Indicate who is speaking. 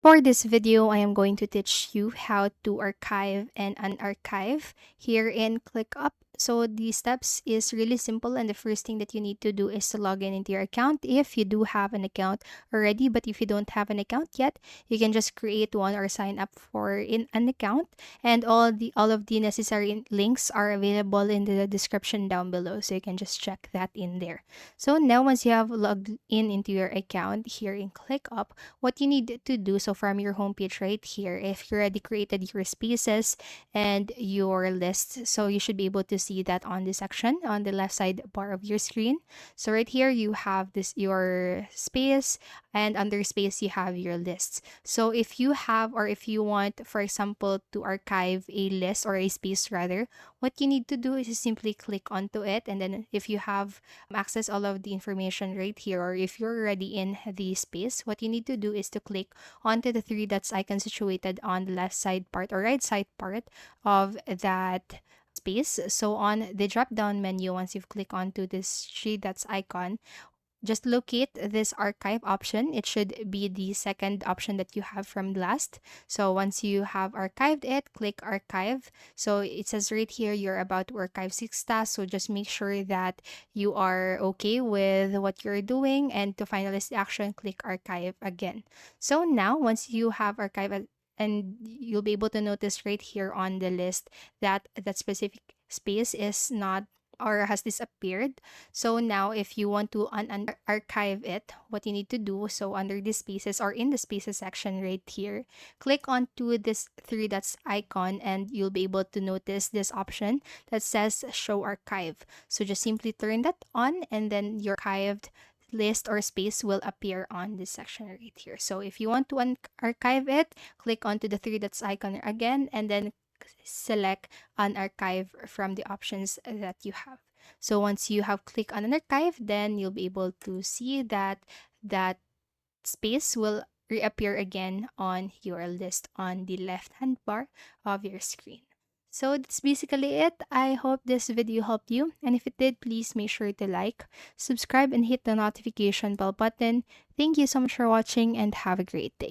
Speaker 1: For this video, I am going to teach you how to archive and unarchive here in ClickUp. So the steps is really simple, and the first thing that you need to do is to log in into your account if you do have an account already. But if you don't have an account yet, you can just create one or sign up for in an account, and all of the necessary links are available in the description down below. So you can just check that in there. So now once you have logged in into your account here in ClickUp, what you need to do, so from your homepage right here, if you already created your spaces and your lists, so you should be able to see that on the section on the left side bar of your screen. So right here you have this your space, and under space you have your lists. So if you have, or if you want, for example, to archive a list or a space rather, what you need to do is simply click onto it, and then if you have access all of the information right here, or if you're already in the space, what you need to do is to click onto the three dots icon situated on the left side part or right side part of that space. So on the drop down menu, once you've clicked onto this three dots icon, just locate this archive option. It should be the second option that you have from last. So once you have archived it, click archive. So it says right here you're about to archive 6 tasks. So just make sure that you are okay with what you're doing. And to finalize the action, click archive again. So now once you have archived, and you'll be able to notice right here on the list that that specific space is not or has disappeared. So now if you want to archive it, what you need to do, so under the spaces or in the spaces section right here, click onto this three dots icon, and you'll be able to notice this option that says show archive. So just simply turn that on, and then your archived list or space will appear on this section right here. So if you want to archive it, click onto the three dots icon again, and then select an archive from the options that you have. So once you have clicked on an archive, then you'll be able to see that that space will reappear again on your list on the left hand bar of your screen. So that's basically it. I hope this video helped you, and if it did, please make sure to like, subscribe, and hit the notification bell button. Thank you so much for watching, and have a great day.